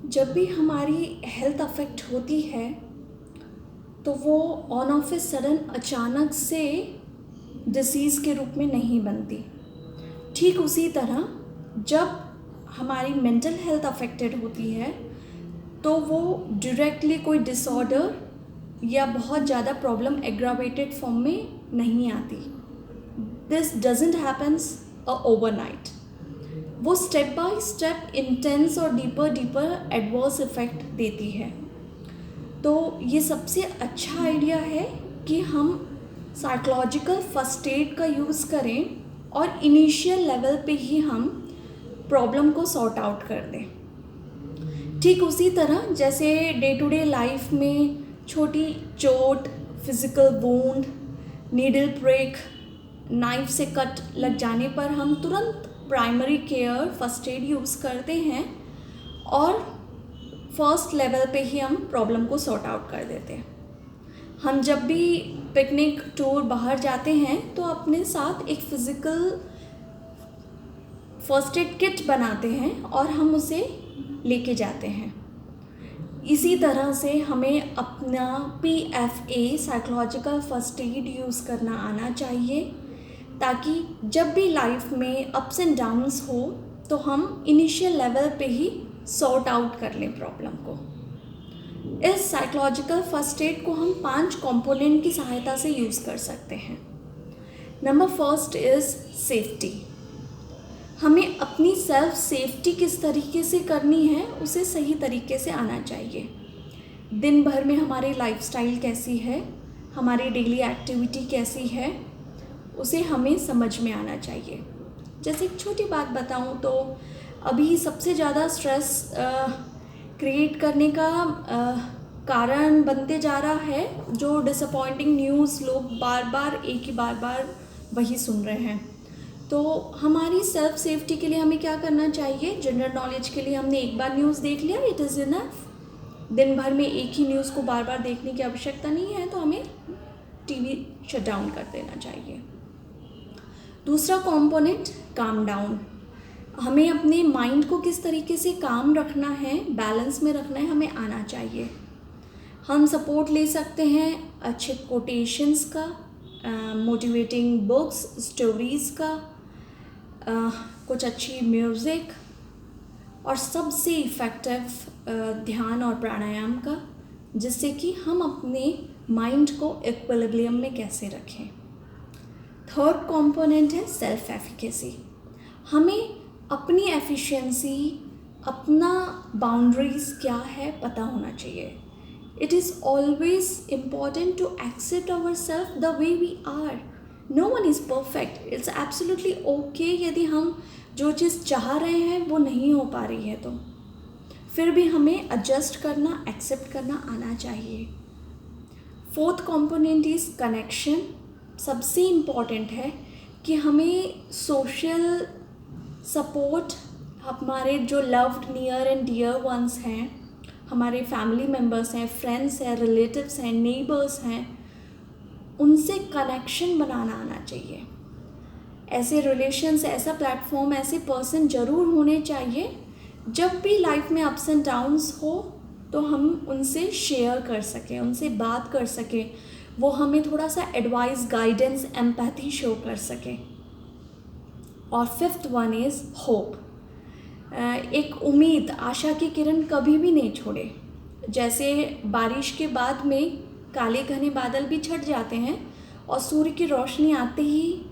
जब भी हमारी हेल्थ अफेक्ट होती है तो वो ऑन ऑफ ए सडन अचानक से डिसीज़ के रूप में नहीं बनती। ठीक उसी तरह जब हमारी मेंटल हेल्थ अफेक्टेड होती है तो वो डायरेक्टली कोई डिसऑर्डर या बहुत ज़्यादा प्रॉब्लम एग्रावेटेड फॉर्म में नहीं आती। This doesn't happens overnight. वो स्टेप बाय स्टेप इंटेंस और डीपर एडवर्स इफ़ेक्ट देती है। तो ये सबसे अच्छा आइडिया है कि हम साइकोलॉजिकल फर्स्ट एड का यूज़ करें और इनिशियल लेवल पे ही हम प्रॉब्लम को सॉर्ट आउट कर दें। ठीक उसी तरह जैसे डे टू डे लाइफ में छोटी चोट, physical wound, needle prick, knife से कट लग जाने पर हम तुरंत primary care first aid use करते हैं और फर्स्ट लेवल पे ही हम प्रॉब्लम को सॉर्ट आउट कर देते हैं। हम जब भी पिकनिक टूर बाहर जाते हैं तो अपने साथ एक फ़िज़िकल फर्स्ट एड किट बनाते हैं और हम उसे लेके जाते हैं। इसी तरह से हमें अपना PFA psychological first add use करना आना चाहिए ताकि जब भी लाइफ में अप्स एंड डाउन्स हो तो हम इनिशियल लेवल पे ही सॉर्ट आउट कर लें प्रॉब्लम को। इस साइकोलॉजिकल फर्स्ट एड को हम 5 कंपोनेंट की सहायता से यूज़ कर सकते हैं। Number first is safety. हमें अपनी सेल्फ सेफ्टी किस तरीके से करनी है उसे सही तरीके से आना चाहिए। दिन भर में हमारी लाइफस्टाइल कैसी है, हमारी डेली एक्टिविटी कैसी है, उसे हमें समझ में आना चाहिए। जैसे एक छोटी बात बताऊं तो अभी सबसे ज़्यादा स्ट्रेस क्रिएट करने का कारण बनते जा रहा है जो डिसअपॉइंटिंग न्यूज़ लोग बार बार वही सुन रहे हैं। तो हमारी सेल्फ सेफ्टी के लिए हमें क्या करना चाहिए? जनरल नॉलेज के लिए हमने एक बार न्यूज़ देख लिया, इट इज़ इनफ। दिन भर में एक ही न्यूज़ को बार बार देखने की आवश्यकता नहीं है, तो हमें टीवी शट डाउन कर देना चाहिए। दूसरा कंपोनेंट, काम डाउन। हमें अपने माइंड को किस तरीके से काम रखना है, बैलेंस में रखना है, हमें आना चाहिए। हम सपोर्ट ले सकते हैं अच्छे कोटेशंस का, मोटिवेटिंग बुक्स, स्टोरीज़ का, कुछ अच्छी म्यूज़िक और सबसे इफ़ेक्टिव ध्यान और प्राणायाम का, जिससे कि हम अपने माइंड को इक्विलिब्रियम में कैसे रखें। थर्ड कंपोनेंट है सेल्फ एफिकेसी। हमें अपनी एफिशिएंसी, अपना बाउंड्रीज क्या है पता होना चाहिए। It is always important to accept our self the way we are. No one is perfect. It's absolutely okay यदि हम जो चीज़ चाह रहे हैं वो नहीं हो पा रही है तो फिर भी हमें एडजस्ट करना, एक्सेप्ट करना आना चाहिए। Fourth component is connection. सबसे इम्पॉर्टेंट है कि हमें सोशल सपोर्ट, हमारे जो loved near and dear ones हैं, हमारे फैमिली मेम्बर्स हैं, फ्रेंड्स हैं, रिलेटिव्स हैं, नेबर्स हैं, उनसे कनेक्शन बनाना आना चाहिए। ऐसे रिलेशंस, ऐसा प्लेटफॉर्म, ऐसे पर्सन ज़रूर होने चाहिए जब भी लाइफ में अप्स एंड डाउन्स हो तो हम उनसे शेयर कर सकें, उनसे बात कर सकें, वो हमें थोड़ा सा एडवाइस, गाइडेंस, एम्पैथी शो कर सकें। और फिफ्थ वन इज़ होप। एक उम्मीद, आशा की किरण कभी भी नहीं छोड़े। जैसे बारिश के बाद में काले घने बादल भी छट जाते हैं और सूर्य की रोशनी आते ही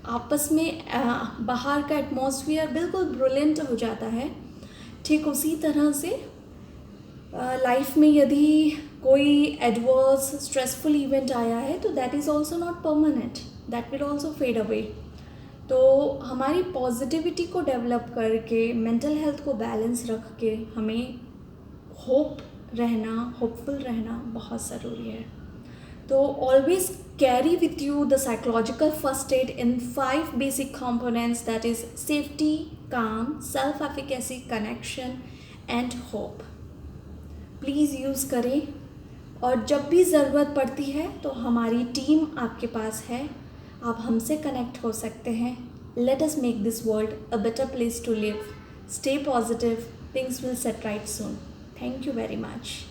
आपस में बाहर का एटमॉस्फेयर बिल्कुल ब्रिलियंट हो जाता है। ठीक उसी तरह से लाइफ में यदि कोई एडवर्स स्ट्रेसफुल इवेंट आया है तो that is also not permanent, that will also fade away. तो हमारी पॉजिटिविटी को डेवलप करके, मेंटल हेल्थ को बैलेंस रख के हमें होपफुल रहना बहुत ज़रूरी है। तो always carry with you the psychological first aid in 5 basic components, that is safety, calm, self efficacy, connection and hope. Please use करें और जब भी ज़रूरत पड़ती है तो हमारी टीम आपके पास है, आप हमसे कनेक्ट हो सकते हैं। Let us make this world a better place to live. Stay positive, things will set right soon. Thank you very much.